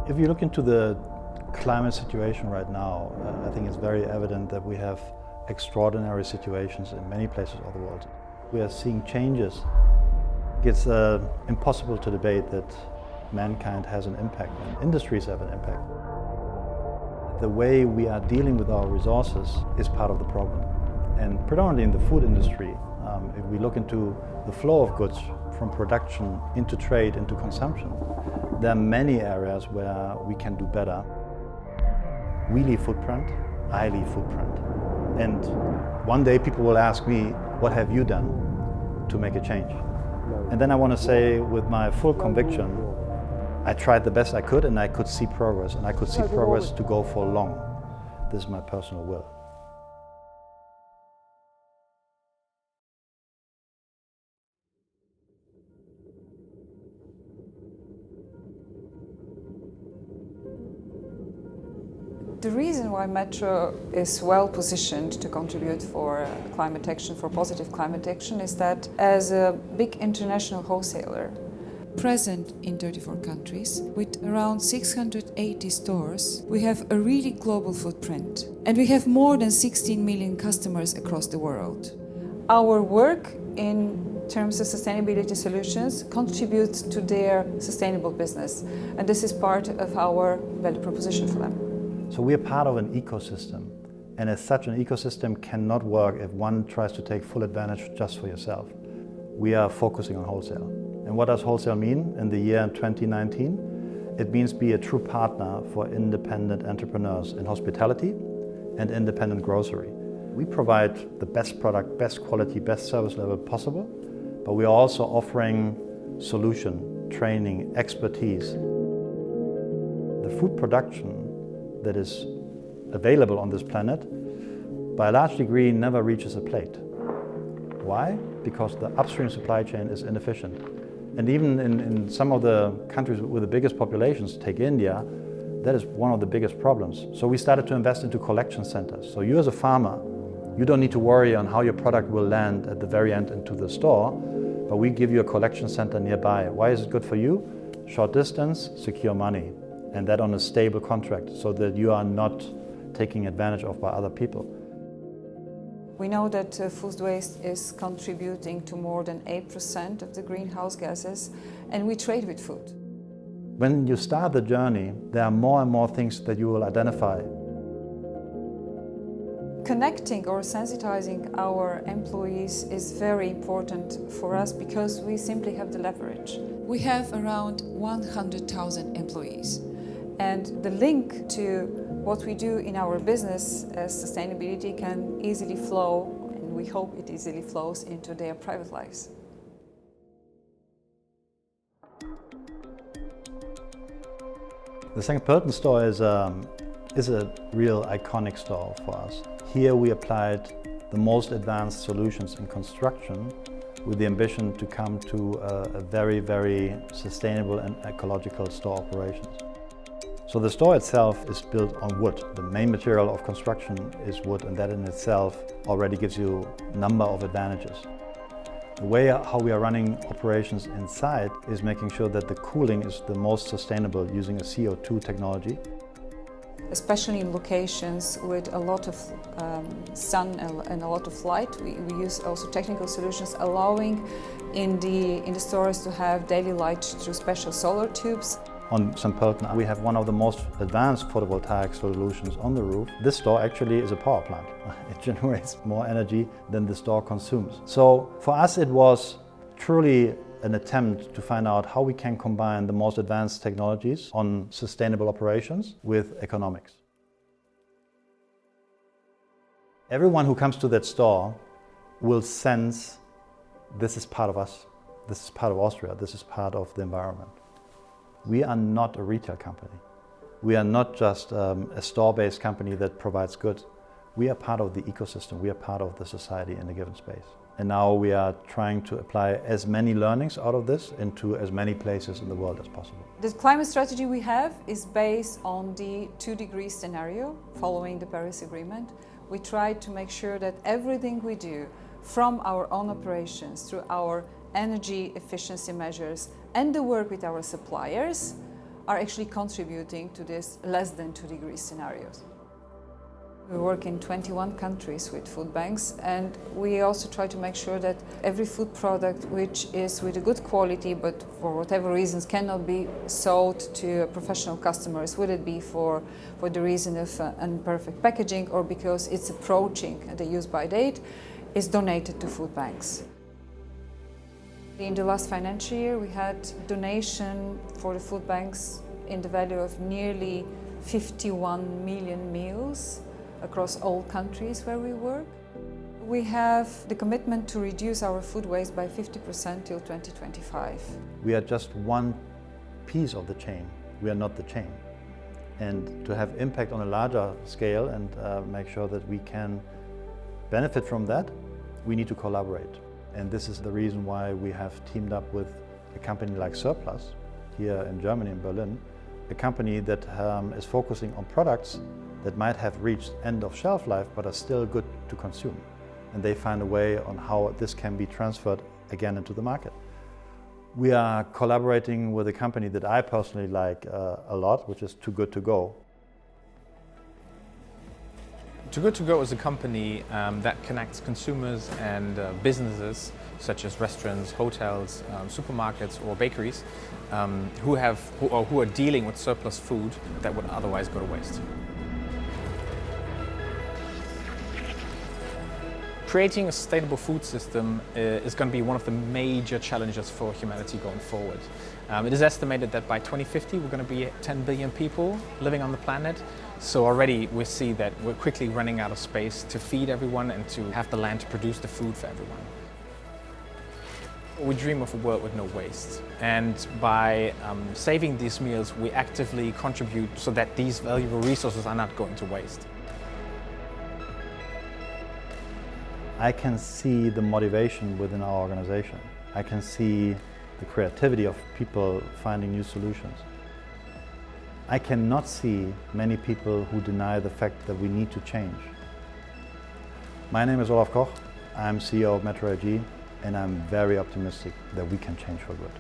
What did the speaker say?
If you look into the climate situation right now, I think it's very evident that we have extraordinary situations in many places of the world. We are seeing changes. It's impossible to debate that mankind has an impact and industries have an impact. The way we are dealing with our resources is part of the problem. And predominantly in the food industry, if we look into the flow of goods from production into trade, into consumption, there are many areas where we can do better. We leave footprint, I leave footprint. And one day people will ask me, what have you done to make a change? And then I want to say with my full conviction, I tried the best I could and I could see progress, and I could see progress to go for long. This is my personal will. The reason why Metro is well positioned to contribute for climate action, for positive climate action, is that as a big international wholesaler, present in 34 countries, with around 680 stores, we have a really global footprint. And we have more than 16 million customers across the world. Our work in terms of sustainability solutions contributes to their sustainable business. And this is part of our value proposition for them. So we are part of an ecosystem, and as such an ecosystem cannot work if one tries to take full advantage just for yourself. We are focusing on wholesale. And what does wholesale mean in the year 2019? It means be a true partner for independent entrepreneurs in hospitality and independent grocery. We provide the best product, best quality, best service level possible, but we are also offering solution, training, expertise. The food production that is available on this planet, by a large degree, never reaches a plate. Why? Because the upstream supply chain is inefficient. And even in some of the countries with the biggest populations, take India, that is one of the biggest problems. So we started to invest into collection centers. So you as a farmer, you don't need to worry on how your product will land at the very end into the store, but we give you a collection center nearby. Why is it good for you? Short distance, secure money. And that on a stable contract, so that you are not taking advantage of by other people. We know that food waste is contributing to more than 8% of the greenhouse gases, and we trade with food. When you start the journey, there are more and more things that you will identify. Connecting or sensitizing our employees is very important for us because we simply have the leverage. We have around 100,000 employees. And the link to what we do in our business as sustainability can easily flow, and we hope it easily flows into their private lives. The St. Pölten store is a real iconic store for us. Here we applied the most advanced solutions in construction with the ambition to come to a very, very sustainable and ecological store operations. So the store itself is built on wood. The main material of construction is wood, and that in itself already gives you a number of advantages. The way how we are running operations inside is making sure that the cooling is the most sustainable using a CO2 technology. Especially in locations with a lot of sun and a lot of light, we use also technical solutions allowing in the stores to have daily light through special solar tubes. On St. Pölten, we have one of the most advanced photovoltaic solutions on the roof. This store actually is a power plant. It generates more energy than the store consumes. So for us it was truly an attempt to find out how we can combine the most advanced technologies on sustainable operations with economics. Everyone who comes to that store will sense this is part of us, this is part of Austria, this is part of the environment. We are not a retail company. We are not just a store-based company that provides goods. We are part of the ecosystem. We are part of the society in a given space. And now we are trying to apply as many learnings out of this into as many places in the world as possible. The climate strategy we have is based on the 2-degree scenario following the Paris Agreement. We try to make sure that everything we do, from our own operations through our energy efficiency measures and the work with our suppliers, are actually contributing to this less than 2 degrees scenarios. We work in 21 countries with food banks, and we also try to make sure that every food product which is with a good quality but for whatever reasons cannot be sold to professional customers, would it be for the reason of imperfect packaging or because it's approaching the use-by date, is donated to food banks. In the last financial year we had donation for the food banks in the value of nearly 51 million meals across all countries where we work. We have the commitment to reduce our food waste by 50% till 2025. We are just one piece of the chain. We are not the chain. And to have impact on a larger scale and make sure that we can benefit from that, we need to collaborate. And this is the reason why we have teamed up with a company like Surplus here in Germany, in Berlin, a company that is focusing on products that might have reached end of shelf life but are still good to consume. And they find a way on how this can be transferred again into the market. We are collaborating with a company that I personally like a lot, which is Too Good To Go. Too Good To Go is a company that connects consumers and businesses such as restaurants, hotels, supermarkets or bakeries who are dealing with surplus food that would otherwise go to waste. Creating a sustainable food system is going to be one of the major challenges for humanity going forward. It is estimated that by 2050 we're going to be 10 billion people living on the planet. So already we see that we're quickly running out of space to feed everyone and to have the land to produce the food for everyone. We dream of a world with no waste, and by saving these meals we actively contribute so that these valuable resources are not going to waste. I can see the motivation within our organization. I can see the creativity of people finding new solutions. I cannot see many people who deny the fact that we need to change. My name is Olaf Koch. I'm CEO of Metro AG, and I'm very optimistic that we can change for good.